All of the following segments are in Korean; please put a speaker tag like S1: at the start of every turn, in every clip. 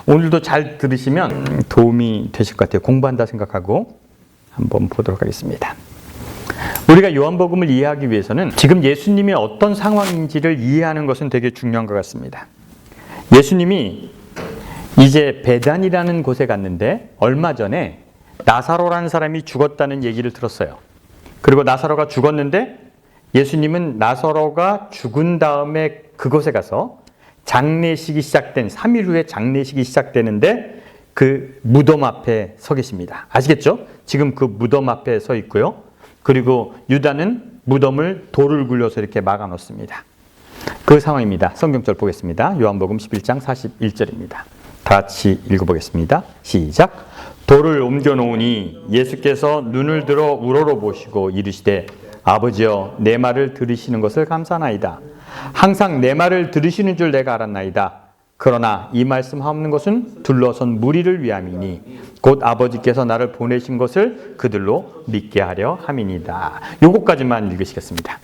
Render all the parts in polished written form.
S1: 오늘도 잘 들으시면 도움이 되실 것 같아요. 공부한다 생각하고 한번 보도록 하겠습니다. 우리가 요한복음을 이해하기 위해서는 지금 예수님이 어떤 상황인지를 이해하는 것은 되게 중요한 것 같습니다. 예수님이 이제 베단이라는 곳에 갔는데 얼마 전에 나사로라는 사람이 죽었다는 얘기를 들었어요. 그리고 나사로가 죽었는데 예수님은 나사로가 죽은 다음에 그곳에 가서 장례식이 시작된 3일 후에 장례식이 시작되는데 그 무덤 앞에 서 계십니다. 아시겠죠? 지금 그 무덤 앞에 서 있고요. 그리고 유다는 무덤을 돌을 굴려서 이렇게 막아 놓습니다. 그 상황입니다. 성경절 보겠습니다. 요한복음 11장 41절입니다. 다 같이 읽어보겠습니다. 시작. 돌을 옮겨 놓으니 예수께서 눈을 들어 우러러 보시고 이르시되 아버지여 내 말을 들으시는 것을 감사하나이다. 항상 내 말을 들으시는 줄 내가 알았나이다. 그러나 이 말씀 하옵는 것은 둘러선 무리를 위함이니 곧 아버지께서 나를 보내신 것을 그들로 믿게 하려 함이니이다. 요것까지만 읽으시겠습니다.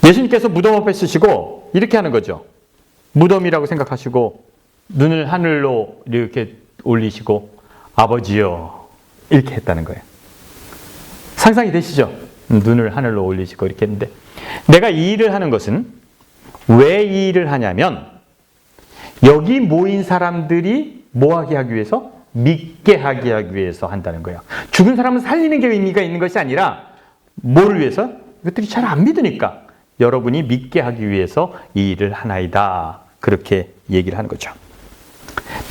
S1: 예수님께서 무덤 앞에 서시고 이렇게 하는 거죠. 무덤이라고 생각하시고 눈을 하늘로 이렇게 올리시고 아버지여 이렇게 했다는 거예요. 상상이 되시죠? 눈을 하늘로 올리시고 이렇게 했는데 내가 이 일을 하는 것은 왜 이 일을 하냐면 여기 모인 사람들이 뭐하게 하기 위해서? 믿게 하게 하기 위해서 한다는 거예요. 죽은 사람은 살리는 게 의미가 있는 것이 아니라 뭐를 위해서? 이것들이 잘 안 믿으니까 여러분이 믿게 하기 위해서 이 일을 하나이다. 그렇게 얘기를 하는 거죠.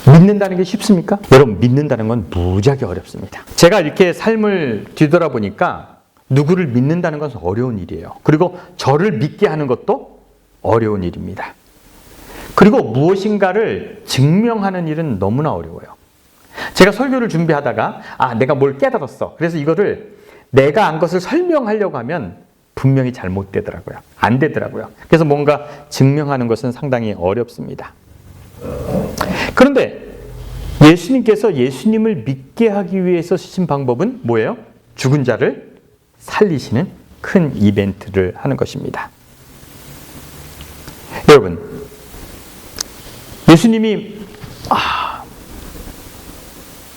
S1: 믿는다는 게 쉽습니까? 여러분 믿는다는 건 무지하게 어렵습니다. 제가 이렇게 삶을 뒤돌아보니까 누구를 믿는다는 것은 어려운 일이에요. 그리고 저를 믿게 하는 것도 어려운 일입니다. 그리고 무엇인가를 증명하는 일은 너무나 어려워요. 제가 설교를 준비하다가 내가 뭘 깨달았어. 그래서 이거를 내가 안 것을 설명하려고 하면 분명히 잘못되더라고요. 안 되더라고요. 그래서 뭔가 증명하는 것은 상당히 어렵습니다. 그런데 예수님께서 예수님을 믿게 하기 위해서 쓰신 방법은 뭐예요? 죽은 자를 살리시는 큰 이벤트를 하는 것입니다. 여러분, 예수님이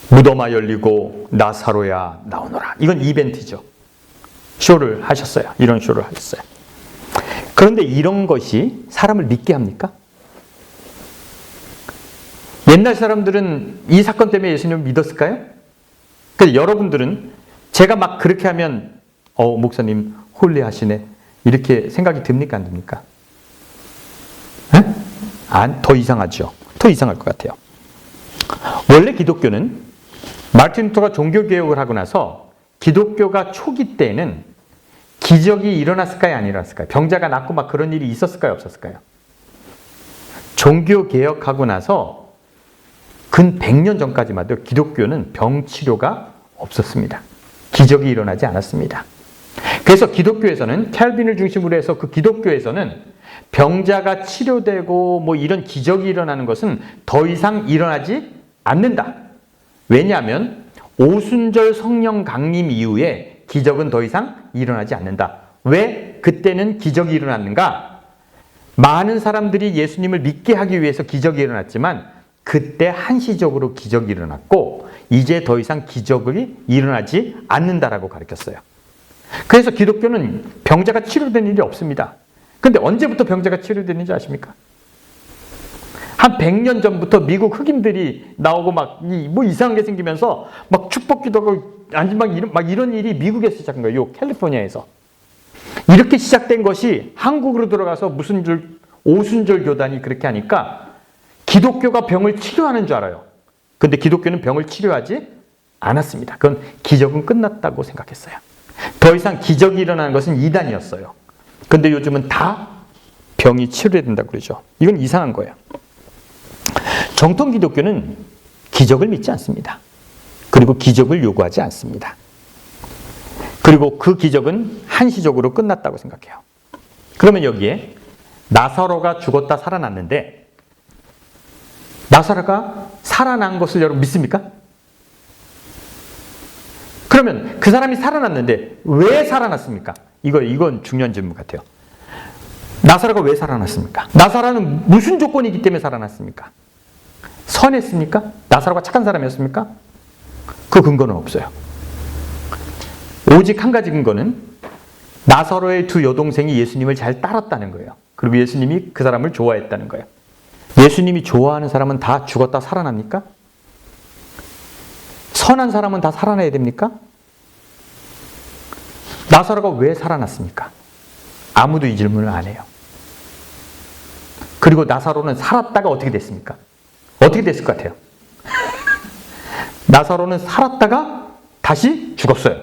S1: 무덤아 열리고 나사로야 나오너라. 이건 이벤트죠. 쇼를 하셨어요. 이런 쇼를 하셨어요. 그런데 이런 것이 사람을 믿게 합니까? 옛날 사람들은 이 사건 때문에 예수님을 믿었을까요? 그래서 여러분들은 제가 막 그렇게 하면 목사님 홀리하시네 이렇게 생각이 듭니까? 안 듭니까? 더 이상하죠. 더 이상할 것 같아요. 원래 기독교는 마르틴 루터가 종교개혁을 하고 나서 기독교가 초기 때에는 기적이 일어났을까요? 안 일어났을까요? 병자가 낫고 막 그런 일이 있었을까요? 없었을까요? 종교개혁하고 나서 근 100년 전까지만 해도 기독교는 병치료가 없었습니다. 기적이 일어나지 않았습니다. 그래서 기독교에서는 캘빈을 중심으로 해서 그 기독교에서는 병자가 치료되고 뭐 이런 기적이 일어나는 것은 더 이상 일어나지 않는다. 왜냐하면 오순절 성령 강림 이후에 기적은 더 이상 일어나지 않는다. 왜 그때는 기적이 일어났는가? 많은 사람들이 예수님을 믿게 하기 위해서 기적이 일어났지만 그때 한시적으로 기적이 일어났고 이제 더 이상 기적이 일어나지 않는다라고 가르쳤어요. 그래서 기독교는 병자가 치료된 일이 없습니다. 근데 언제부터 병자가 치료됐는지 아십니까? 한 100년 전부터 미국 흑인들이 나오고 뭐 이상한 게 생기면서 막 축복기도 하고 막 이런 일이 미국에서 시작한 거예요. 요 캘리포니아에서. 이렇게 시작된 것이 한국으로 들어가서 무슨 오순절 교단이 그렇게 하니까 기독교가 병을 치료하는 줄 알아요. 근데 기독교는 병을 치료하지 않았습니다. 그건 기적은 끝났다고 생각했어요. 더 이상 기적이 일어나는 것은 이단이었어요. 근데 요즘은 다 병이 치료된다고 그러죠. 이건 이상한 거예요. 정통 기독교는 기적을 믿지 않습니다. 그리고 기적을 요구하지 않습니다. 그리고 그 기적은 한시적으로 끝났다고 생각해요. 그러면 여기에 나사로가 죽었다 살아났는데 나사로가 살아난 것을 여러분 믿습니까? 그러면 그 사람이 살아났는데 왜 살아났습니까? 이건 중요한 질문 같아요. 나사로가 왜 살아났습니까? 나사로는 무슨 조건이기 때문에 살아났습니까? 선했습니까? 나사로가 착한 사람이었습니까? 그 근거는 없어요. 오직 한 가지 근거는 나사로의 두 여동생이 예수님을 잘 따랐다는 거예요. 그리고 예수님이 그 사람을 좋아했다는 거예요. 예수님이 좋아하는 사람은 다 죽었다 살아납니까? 선한 사람은 다 살아나야 됩니까? 나사로가 왜 살아났습니까? 아무도 이 질문을 안 해요. 그리고 나사로는 살았다가 어떻게 됐습니까? 어떻게 됐을 것 같아요? 나사로는 살았다가 다시 죽었어요.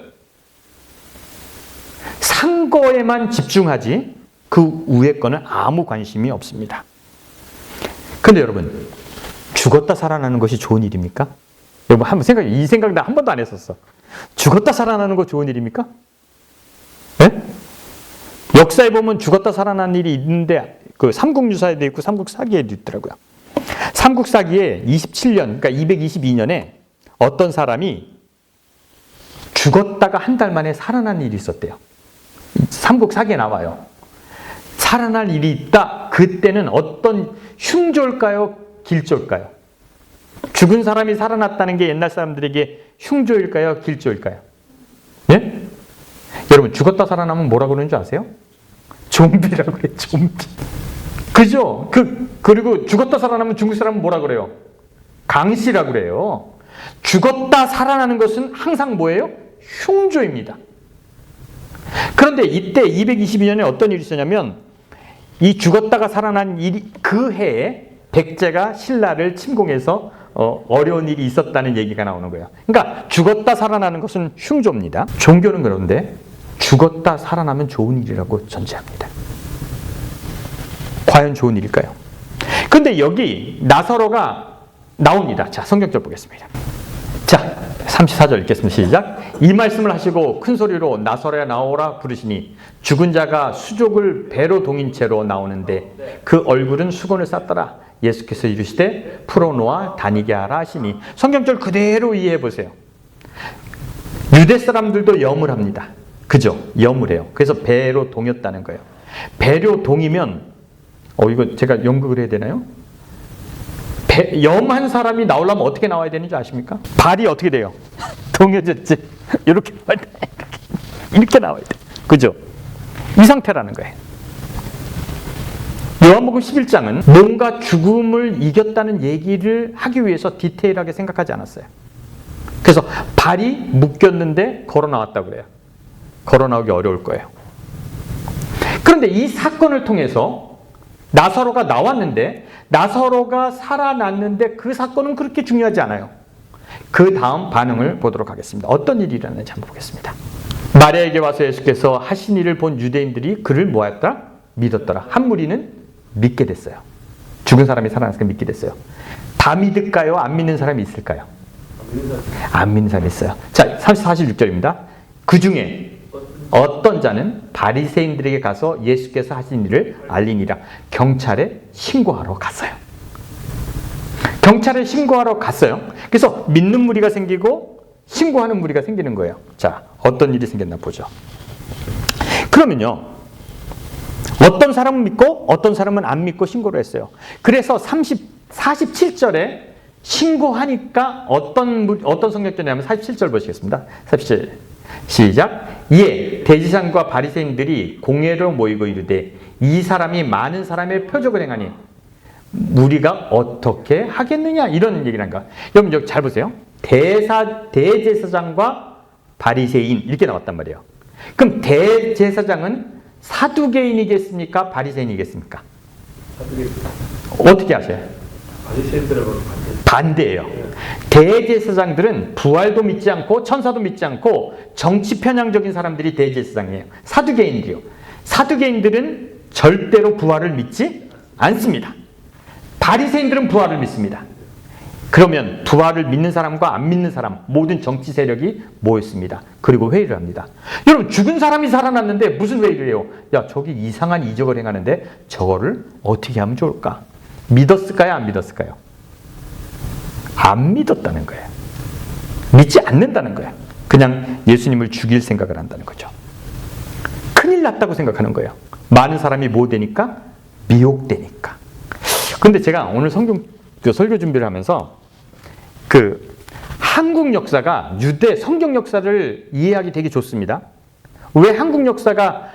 S1: 산 거에만 집중하지 그 위에 거는 아무 관심이 없습니다. 근데 여러분, 죽었다 살아나는 것이 좋은 일입니까? 여러분 한번 이 생각 나 한 번도 안 했었어. 죽었다 살아나는 거 좋은 일입니까? 네? 역사에 보면 죽었다 살아난 일이 있는데 그 삼국유사에도 있고 삼국사기에도 있더라고요. 삼국사기에 27년, 그러니까 222년에 어떤 사람이 죽었다가 한 달 만에 살아난 일이 있었대요. 삼국사기에 나와요. 살아날 일이 있다. 그때는 어떤 흉조일까요? 길조일까요? 죽은 사람이 살아났다는 게 옛날 사람들에게 흉조일까요? 길조일까요? 예? 여러분 죽었다 살아나면 뭐라고 그러는 줄 아세요? 좀비라고 그래요. 좀비. 그죠? 그리고 죽었다 살아나면 중국 사람은 뭐라 그래요? 강씨라고 그래요. 죽었다 살아나는 것은 항상 뭐예요? 흉조입니다. 그런데 이때 222년에 어떤 일이 있었냐면 이 죽었다가 살아난 일이 그 해에 백제가 신라를 침공해서 어려운 일이 있었다는 얘기가 나오는 거예요. 그러니까 죽었다 살아나는 것은 흉조입니다. 종교는 그런데 죽었다 살아나면 좋은 일이라고 전제합니다. 과연 좋은 일일까요? 근데 여기 나사로가 나옵니다. 자, 성경절 보겠습니다. 자, 34절 읽겠습니다. 시작. 이 말씀을 하시고 큰 소리로 나사로야 나오라 부르시니 죽은 자가 수족을 배로 동인 채로 나오는데 그 얼굴은 수건을 쌌더라. 예수께서 이르시되 풀어놓아 다니게 하라 하시니 성경절 그대로 이해해 보세요. 유대 사람들도 염을 합니다. 그죠? 염을 해요. 그래서 배로 동였다는 거예요. 배로 동이면 이거 제가 연극을 해야 되나요? 염한 사람이 나오려면 어떻게 나와야 되는지 아십니까? 발이 어떻게 돼요? 동여졌지. 이렇게 나와야 돼. 이렇게 나와야 돼. 그죠? 이 상태라는 거예요. 요한복음 11장은 뭔가 죽음을 이겼다는 얘기를 하기 위해서 디테일하게 생각하지 않았어요. 그래서 발이 묶였는데 걸어 나왔다고 그래요. 걸어 나오기 어려울 거예요. 그런데 이 사건을 통해서 나사로가 나왔는데 나사로가 살아났는데 그 사건은 그렇게 중요하지 않아요. 그 다음 반응을 보도록 하겠습니다. 어떤 일이 일어났는지 한번 보겠습니다. 마리아에게 와서 예수께서 하신 일을 본 유대인들이 그를 뭐했더라? 믿었더라. 한 무리는 믿게 됐어요. 죽은 사람이 살아났으니까 믿게 됐어요. 다 믿을까요? 안 믿는 사람이 있을까요? 안 믿는 사람이 있어요. 자, 46절입니다. 그 중에 어떤 자는 바리새인들에게 가서 예수께서 하신 일을 알리니라. 경찰에 신고하러 갔어요. 경찰에 신고하러 갔어요. 그래서 믿는 무리가 생기고 신고하는 무리가 생기는 거예요. 자, 어떤 일이 생겼나 보죠. 그러면요, 어떤 사람은 믿고 어떤 사람은 안 믿고 신고를 했어요. 그래서 47절에 신고하니까 어떤 성격이냐면 47절 보시겠습니다. 47 시작. 이에 대제사장과 바리새인들이 공회로 모이고 이르되 이 사람이 많은 사람의 표적을 행하니 우리가 어떻게 하겠느냐, 이런 얘기를 한가. 여러분 여기 잘 보세요. 대제사장과 바리새인 이렇게 나왔단 말이에요. 그럼 대제사장은 사두개인이겠습니까? 바리새인이겠습니까? 어떻게 아셔요? 반대예요. 대제사장들은 부활도 믿지 않고 천사도 믿지 않고 정치 편향적인 사람들이 대제사장이에요. 사두개인들이요. 사두개인들은 절대로 부활을 믿지 않습니다. 바리새인들은 부활을 믿습니다. 그러면 부활을 믿는 사람과 안 믿는 사람, 모든 정치 세력이 모였습니다. 그리고 회의를 합니다. 여러분, 죽은 사람이 살아났는데 무슨 회의를 해요? 야, 저기 이상한 이적을 행하는데 저거를 어떻게 하면 좋을까? 믿었을까요? 안 믿었을까요? 안 믿었다는 거예요. 믿지 않는다는 거예요. 그냥 예수님을 죽일 생각을 한다는 거죠. 큰일 났다고 생각하는 거예요. 많은 사람이 뭐 되니까? 미혹되니까. 근데 제가 오늘 성경 그 설교 준비를 하면서 한국 역사가 유대 성경 역사를 이해하기 되게 좋습니다. 왜 한국 역사가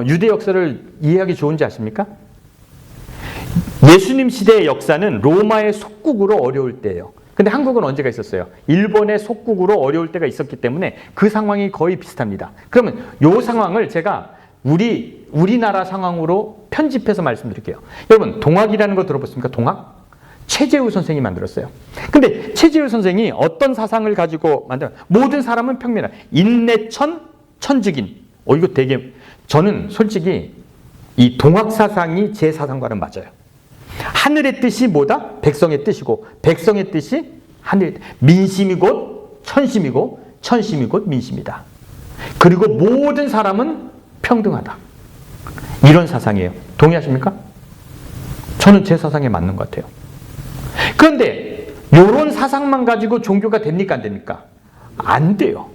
S1: 유대 역사를 이해하기 좋은지 아십니까? 예수님 시대의 역사는 로마의 속국으로 어려울 때예요. 근데 한국은 언제가 있었어요? 일본의 속국으로 어려울 때가 있었기 때문에 그 상황이 거의 비슷합니다. 그러면 이 상황을 제가 우리나라 상황으로 편집해서 말씀드릴게요. 여러분, 동학이라는 거 들어봤습니까? 동학? 최재우 선생이 만들었어요. 근데 최재우 선생이 어떤 사상을 가지고 모든 사람은 평면하다. 인내천, 천직인. 이거 되게, 저는 솔직히 이 동학 사상이 제 사상과는 맞아요. 하늘의 뜻이 뭐다? 백성의 뜻이고, 백성의 뜻이 하늘, 민심이 곧 천심이고, 천심이 곧 민심이다. 그리고 모든 사람은 평등하다. 이런 사상이에요. 동의하십니까? 저는 제 사상에 맞는 것 같아요. 그런데 이런 사상만 가지고 종교가 됩니까? 안 됩니까? 안 돼요.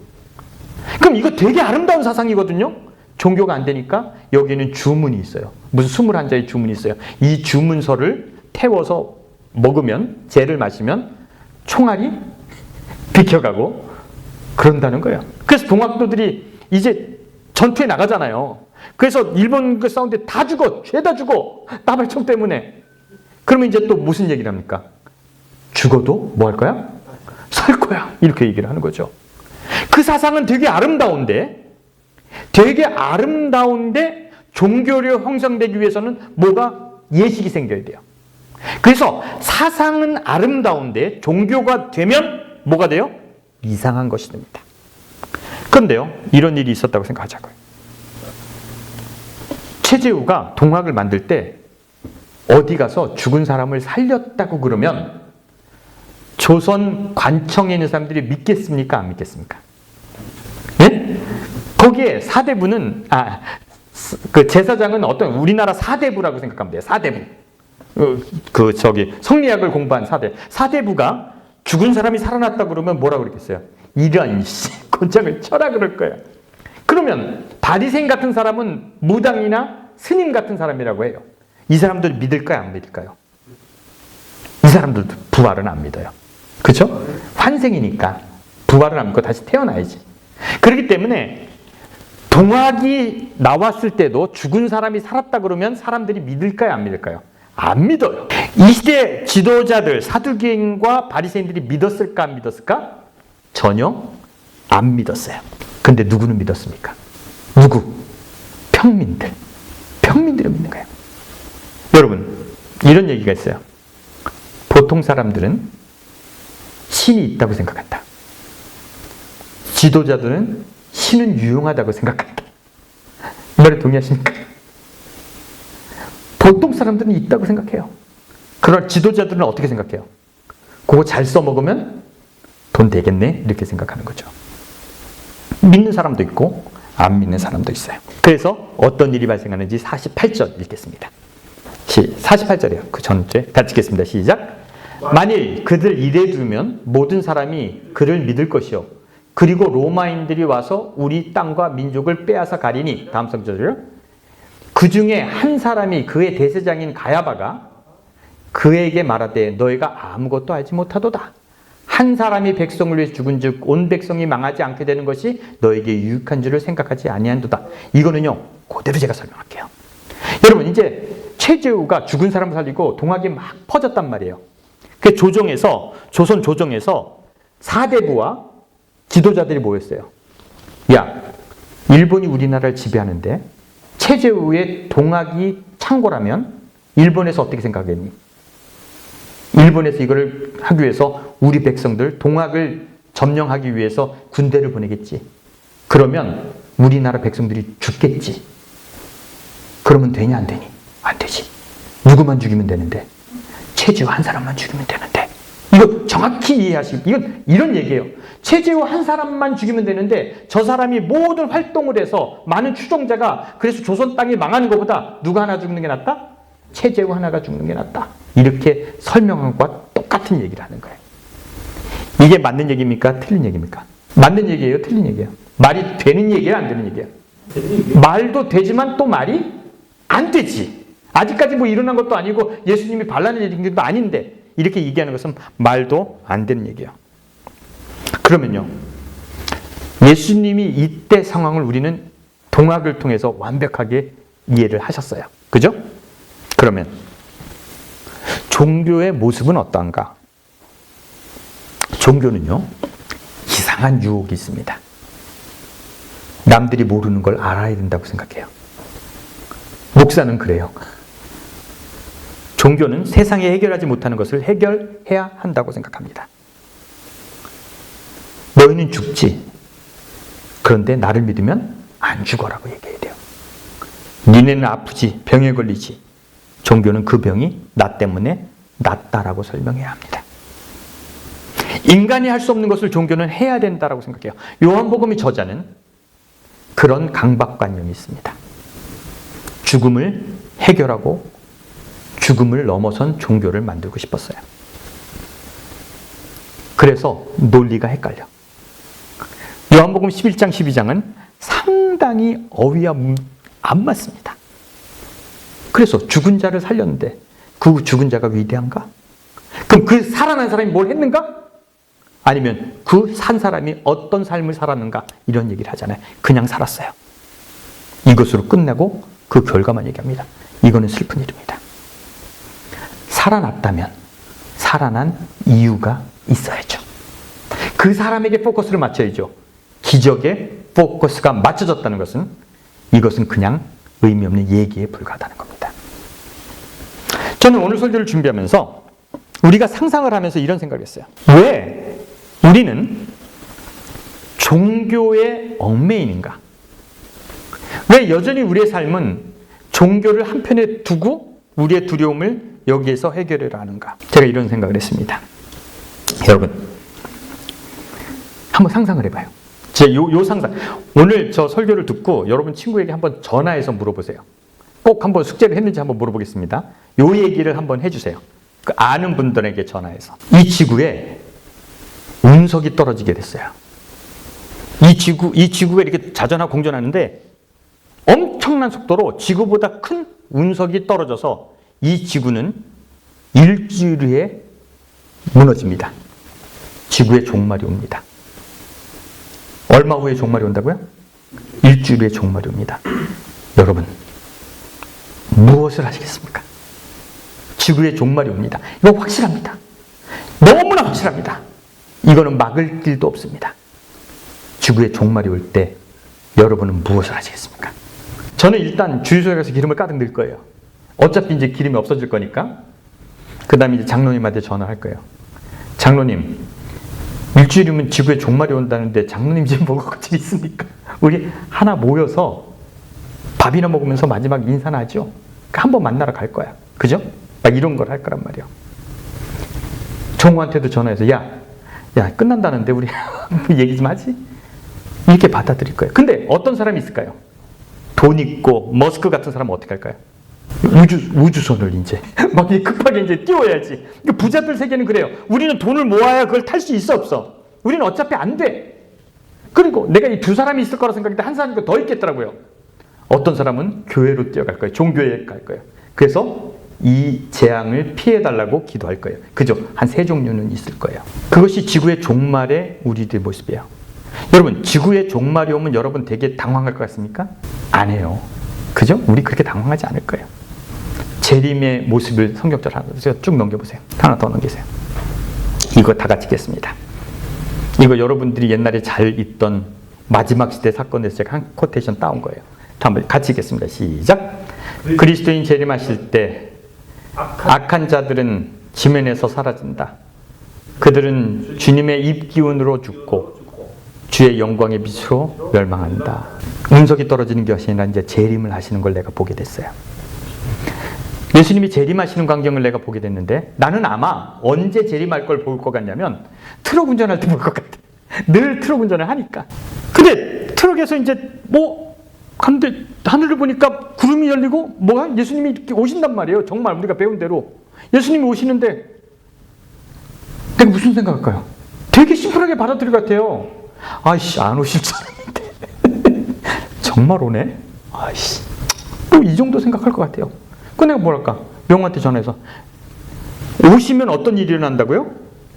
S1: 그럼 이거 되게 아름다운 사상이거든요. 종교가 안 되니까 여기는 주문이 있어요. 무슨 21자의 주문이 있어요. 이 주문서를 태워서 먹으면, 재를 마시면 총알이 비켜가고 그런다는 거예요. 그래서 동학도들이 이제 전투에 나가잖아요. 그래서 일본 그 싸우는데 다 죽어, 죄다 죽어, 따발총 때문에. 그러면 이제 또 무슨 얘기를 합니까? 죽어도 뭐 할 거야? 살 거야. 이렇게 얘기를 하는 거죠. 그 사상은 되게 아름다운데 종교로 형성되기 위해서는 뭐가 예식이 생겨야 돼요. 그래서 사상은 아름다운데 종교가 되면 뭐가 돼요? 이상한 것이 됩니다. 그런데요, 이런 일이 있었다고 생각하자고요. 최재우가 동학을 만들 때 어디 가서 죽은 사람을 살렸다고 그러면 조선 관청에 있는 사람들이 믿겠습니까? 안 믿겠습니까? 예? 거기에 사대부는, 그 제사장은 어떤 우리나라 사대부라고 생각하면 돼요. 사대부. 성리학을 공부한 사대부가 죽은 사람이 살아났다고 그러면 뭐라고 그랬겠어요? 이런 곤장을 쳐라 그럴 거예요. 그러면 바리새인 같은 사람은 무당이나 스님 같은 사람이라고 해요. 이 사람들 믿을까요? 안 믿을까요? 이 사람들도 부활은 안 믿어요. 그렇죠? 환생이니까 부활은 안 믿고 다시 태어나야지. 그렇기 때문에 동학이 나왔을 때도 죽은 사람이 살았다 그러면 사람들이 믿을까요? 안 믿을까요? 안 믿어요. 이 시대 지도자들, 사두개인과 바리새인들이 믿었을까? 안 믿었을까? 전혀 안 믿었어요. 근데 누구는 믿었습니까? 누구? 평민들. 평민들은 믿는 거예요. 여러분, 이런 얘기가 있어요. 보통 사람들은 신이 있다고 생각한다. 지도자들은 신은 유용하다고 생각한다. 이 말에 동의하십니까? 보통 사람들은 있다고 생각해요. 그러나 지도자들은 어떻게 생각해요? 그거 잘 써먹으면 돈 되겠네? 이렇게 생각하는 거죠. 믿는 사람도 있고 안 믿는 사람도 있어요. 그래서 어떤 일이 발생하는지 48절 읽겠습니다. 48절이에요. 그 전체 같이 읽겠습니다. 시작. 만일 그들 이래 두면 모든 사람이 그를 믿을 것이요. 그리고 로마인들이 와서 우리 땅과 민족을 빼앗아 가리니, 다음 성절이요. 그 중에 한 사람이 그의 대제장인 가야바가 그에게 말하되 너희가 아무것도 알지 못하도다. 한 사람이 백성을 위해 죽은 즉 온 백성이 망하지 않게 되는 것이 너에게 유익한 줄을 생각하지 아니한도다. 이거는요, 그대로 제가 설명할게요. 여러분, 이제 최재우가 죽은 사람을 살리고 동학이 막 퍼졌단 말이에요. 그 조선 조정에서 사대부와 지도자들이 모였어요. 야, 일본이 우리나라를 지배하는데 최재우의 동학이 창고라면 일본에서 어떻게 생각하겠니? 일본에서 이거를 하기 위해서 우리 백성들 동학을 점령하기 위해서 군대를 보내겠지. 그러면 우리나라 백성들이 죽겠지. 그러면 되냐 안 되니? 안 되지. 누구만 죽이면 되는데? 최재우 한 사람만 죽이면 되는데. 이거 정확히 이해하시고, 이건 이런 얘기예요. 최재우 한 사람만 죽이면 되는데 저 사람이 모든 활동을 해서 많은 추종자가, 그래서 조선 땅이 망하는 것보다 누가 하나 죽는 게 낫다? 최재우 하나가 죽는 게 낫다. 이렇게 설명한 것과 똑같은 얘기를 하는 거예요. 이게 맞는 얘기입니까? 틀린 얘기입니까? 맞는 얘기예요? 틀린 얘기예요? 말이 되는 얘기예요? 안 되는 얘기예요? 말도 되지만 또 말이 안 되지. 아직까지 뭐 일어난 것도 아니고 예수님이 반란을 일으킨 것도 아닌데 이렇게 얘기하는 것은 말도 안 되는 얘기예요. 그러면요, 예수님이 이때 상황을 우리는 동학을 통해서 완벽하게 이해를 하셨어요. 그죠? 그러면 종교의 모습은 어떠한가? 종교는요, 이상한 유혹이 있습니다. 남들이 모르는 걸 알아야 된다고 생각해요. 목사는 그래요. 종교는 세상에 해결하지 못하는 것을 해결해야 한다고 생각합니다. 너희는 죽지. 그런데 나를 믿으면 안 죽어라고 얘기해야 돼요. 니네는 아프지, 병에 걸리지. 종교는 그 병이 나 때문에 낫다라고 설명해야 합니다. 인간이 할 수 없는 것을 종교는 해야 된다라고 생각해요. 요한복음의 저자는 그런 강박관념이 있습니다. 죽음을 해결하고 죽음을 넘어선 종교를 만들고 싶었어요. 그래서 논리가 헷갈려. 요한복음 11장 12장은 상당히 어휘와 안 맞습니다. 그래서 죽은 자를 살렸는데 그 죽은 자가 위대한가? 그럼 그 살아난 사람이 뭘 했는가? 아니면 그 산 사람이 어떤 삶을 살았는가? 이런 얘기를 하잖아요. 그냥 살았어요. 이것으로 끝내고 그 결과만 얘기합니다. 이거는 슬픈 일입니다. 살아났다면 살아난 이유가 있어야죠. 그 사람에게 포커스를 맞춰야죠. 기적에 포커스가 맞춰졌다는 것은 이것은 그냥 의미 없는 얘기에 불과하다는 겁니다. 저는 오늘 설교를 준비하면서 우리가 상상을 하면서 이런 생각을 했어요. 왜 우리는 종교의 얽매이는가? 왜 여전히 우리의 삶은 종교를 한편에 두고 우리의 두려움을 여기에서 해결해야 하는가? 제가 이런 생각을 했습니다. 여러분, 한번 상상을 해봐요. 요 상상. 오늘 저 설교를 듣고 여러분 친구에게 한번 전화해서 물어보세요. 꼭 한번 숙제를 했는지 한번 물어보겠습니다. 요 얘기를 한번 해주세요. 그 아는 분들에게 전화해서. 이 지구에 운석이 떨어지게 됐어요. 이 지구가 이렇게 자전하고 공전하는데 엄청난 속도로 지구보다 큰 운석이 떨어져서 이 지구는 일주일 후에 무너집니다. 지구의 종말이 옵니다. 얼마 후에 종말이 온다고요? 일주일 후에 종말이 옵니다. 여러분, 무엇을 하시겠습니까? 지구의 종말이 옵니다. 이거 확실합니다. 너무나 확실합니다. 이거는 막을 길도 없습니다. 지구의 종말이 올 때 여러분은 무엇을 하시겠습니까? 저는 일단 주유소에 가서 기름을 가득 넣을 거예요. 어차피 이제 기름이 없어질 거니까. 그 다음에 이제 장로님한테 전화할 거예요. 장로님, 일주일이면 지구에 종말이 온다는데 장로님 지금 먹을 것들이 있습니까? 우리 하나 모여서 밥이나 먹으면서 마지막 인사나 하죠? 한번 만나러 갈 거야. 그죠? 막 이런 걸 할 거란 말이에요. 종우한테도 전화해서 야 끝난다는데 우리 얘기 좀 하지? 이렇게 받아들일 거예요. 근데 어떤 사람이 있을까요? 돈 있고 머스크 같은 사람은 어떻게 할까요? 우주선을 이제 막 급하게 이제 띄워야지. 부자들 세계는 그래요. 우리는 돈을 모아야 그걸 탈 수 있어 없어? 우리는 어차피 안 돼. 그리고 내가 이 두 사람이 있을 거라 생각했는데 한 사람이 더 있겠더라고요. 어떤 사람은 교회로 뛰어갈 거예요. 종교에 갈 거예요. 그래서 이 재앙을 피해달라고 기도할 거예요. 그죠? 한 세 종류는 있을 거예요. 그것이 지구의 종말의 우리들의 모습이에요. 여러분, 지구의 종말이 오면 여러분 되게 당황할 것 같습니까? 안 해요. 그죠? 우리 그렇게 당황하지 않을 거예요. 재림의 모습을 성경적으로 하나 쭉 넘겨보세요. 하나 더 넘기세요. 이거 다 같이 읽겠습니다. 이거 여러분들이 옛날에 잘 읽던 마지막 시대 사건에서 제가 한 코테이션 따온 거예요. 한번 같이 읽겠습니다. 시작. 그리스도인 재림하실 때 악한 자들은 지면에서 사라진다. 그들은 주님의 입기운으로 죽고 주의 영광의 빛으로 멸망한다. 운석이 떨어지는 것이 아니라 이제 재림을 하시는 걸 내가 보게 됐어요. 예수님이 재림하시는 광경을 내가 보게 됐는데 나는 아마 언제 재림할 걸 볼 것 같냐면 트럭 운전할 때 볼 것 같아. 늘 트럭 운전을 하니까. 근데 트럭에서 이제 근데 하늘을 보니까 구름이 열리고 예수님이 이렇게 오신단 말이에요. 정말 우리가 배운 대로 예수님이 오시는데 내가 무슨 생각할까요? 되게 심플하게 받아들일 것 같아요. 아이씨, 안 오실 줄 알았는데 정말 오네? 아이씨, 이 정도 생각할 것 같아요. 그 내가 뭐랄까? 명호한테 전화해서 오시면 어떤 일이 일어난다고요?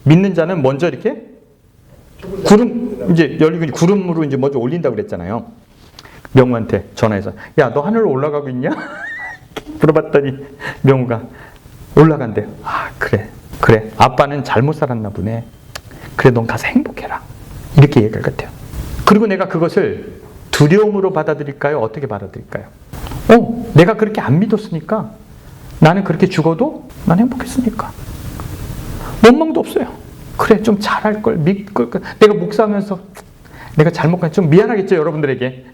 S1: 믿는 자는 먼저 이렇게 구름, 이제 열리고 구름으로 이제 먼저 올린다고 그랬잖아요. 명우한테 전화해서, 야, 너 하늘로 올라가고 있냐? 물어봤더니 명우가 올라간대요. 아, 그래. 아빠는 잘못 살았나 보네. 그래, 넌 가서 행복해라. 이렇게 얘기할 것 같아요. 그리고 내가 그것을 두려움으로 받아들일까요? 어떻게 받아들일까요? 내가 그렇게 안 믿었으니까, 나는 그렇게 죽어도 난 행복했으니까. 원망도 없어요. 그래, 좀 잘할 걸, 믿걸 걸. 내가 목사하면서 내가 잘못한, 좀 미안하겠죠, 여러분들에게.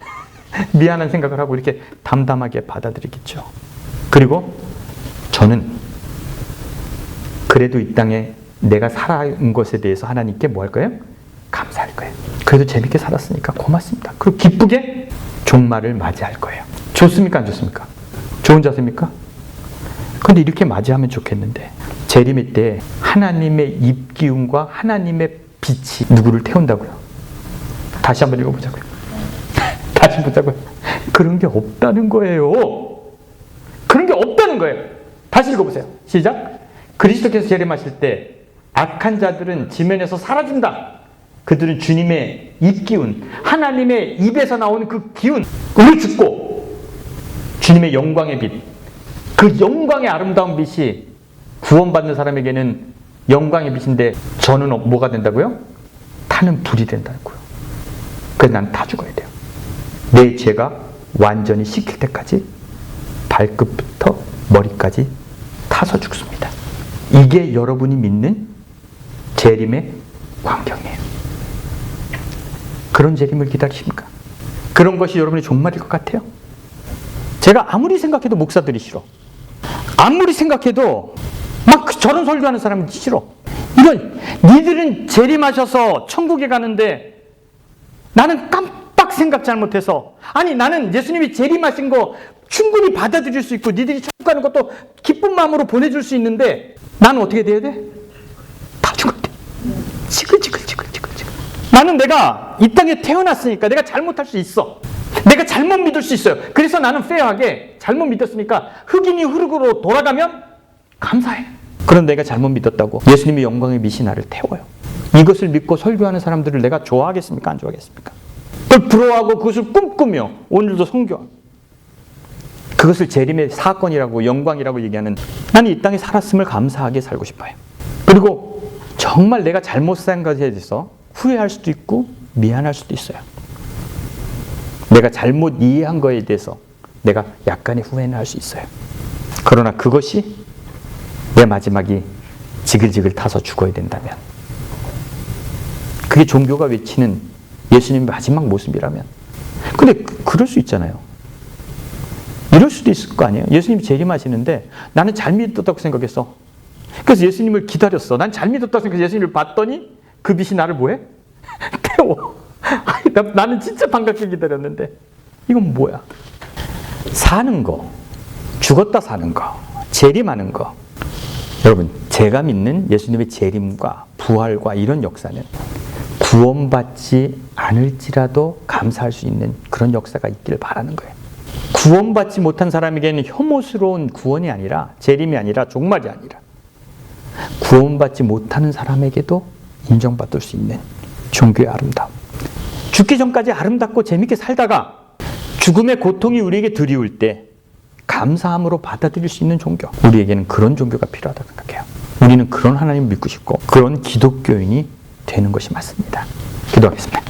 S1: 미안한 생각을 하고 이렇게 담담하게 받아들이겠죠. 그리고 저는 그래도 이 땅에 내가 살아온 것에 대해서 하나님께 뭐 할 거예요? 감사할 거예요. 그래도 재밌게 살았으니까 고맙습니다. 그리고 기쁘게 종말을 맞이할 거예요. 좋습니까? 안 좋습니까? 좋은 자세입니까? 근데 이렇게 맞이하면 좋겠는데, 재림의 때 하나님의 입기운과 하나님의 빛이 누구를 태운다고요? 다시 한번 읽어보자고요. 다시 보자고요. 그런 게 없다는 거예요. 그런 게 없다는 거예요. 다시 읽어보세요. 시작. 그리스도께서 재림하실 때 악한 자들은 지면에서 사라진다. 그들은 주님의 입기운, 하나님의 입에서 나오는 그 기운을 죽고 주님의 영광의 빛, 그 영광의 아름다운 빛이 구원받는 사람에게는 영광의 빛인데, 저는 뭐가 된다고요? 타는 불이 된다고요. 그래서 난 다 죽어야 돼요. 내 죄가 완전히 씻길 때까지 발끝부터 머리까지 타서 죽습니다. 이게 여러분이 믿는 재림의 광경이에요. 그런 재림을 기다리십니까? 그런 것이 여러분의 종말일 것 같아요? 제가 아무리 생각해도 목사들이 싫어. 아무리 생각해도 막 저런 설교하는 사람이 싫어. 이런, 니들은 재림하셔서 천국에 가는데 나는 깜빡 생각 잘못해서, 아니 나는 예수님이 재림하신 거 충분히 받아들일 수 있고 니들이 천국 가는 것도 기쁜 마음으로 보내줄 수 있는데, 나는 어떻게 돼야 돼? 다 죽어야 돼. 지글지글. 나는 내가 이 땅에 태어났으니까 내가 잘못할 수 있어. 내가 잘못 믿을 수 있어요. 그래서 나는 페어하게 잘못 믿었으니까 흑인이 흑으로 돌아가면 감사해. 그런데 내가 잘못 믿었다고 예수님의 영광의 빛이 나를 태워요. 이것을 믿고 설교하는 사람들을 내가 좋아하겠습니까? 안 좋아하겠습니까? 그걸 부러워하고 그것을 꿈꾸며 오늘도 선교, 그것을 재림의 사건이라고 영광이라고 얘기하는, 나는 이 땅에 살았음을 감사하게 살고 싶어요. 그리고 정말 내가 잘못 산 것에 대해서 후회할 수도 있고 미안할 수도 있어요. 내가 잘못 이해한 거에 대해서 내가 약간의 후회는 할 수 있어요. 그러나 그것이 내 마지막이 지글지글 타서 죽어야 된다면, 그게 종교가 외치는 예수님의 마지막 모습이라면. 근데 그럴 수 있잖아요. 이럴 수도 있을 거 아니에요. 예수님이 재림하시는데 나는 잘 믿었다고 생각했어. 그래서 예수님을 기다렸어. 난 잘 믿었다고 생각해서 예수님을 봤더니 그 빛이 나를 뭐해? 태워. 아니, 나는 진짜 반갑게 기다렸는데 이건 뭐야? 사는 거, 죽었다 사는 거, 재림하는 거. 여러분, 제가 믿는 예수님의 재림과 부활과 이런 역사는 구원받지 않을지라도 감사할 수 있는 그런 역사가 있기를 바라는 거예요. 구원받지 못한 사람에게는 혐오스러운 구원이 아니라, 재림이 아니라, 종말이 아니라, 구원받지 못하는 사람에게도 인정받을 수 있는 종교의 아름다움. 죽기 전까지 아름답고 재밌게 살다가 죽음의 고통이 우리에게 드리울 때 감사함으로 받아들일 수 있는 종교. 우리에게는 그런 종교가 필요하다고 생각해요. 우리는 그런 하나님을 믿고 싶고 그런 기독교인이 되는 것이 맞습니다. 기도하겠습니다.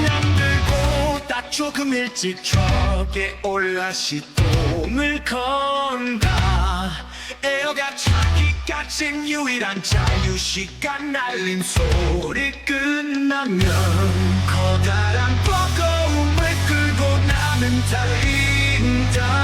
S2: 남들보다 조금 일찍 저게 올라 시동을 건다. 에어가 차기까진 유일한 자유시간 날림 소리 끝나면 커다란 버거움을 끌고 나는 달린다.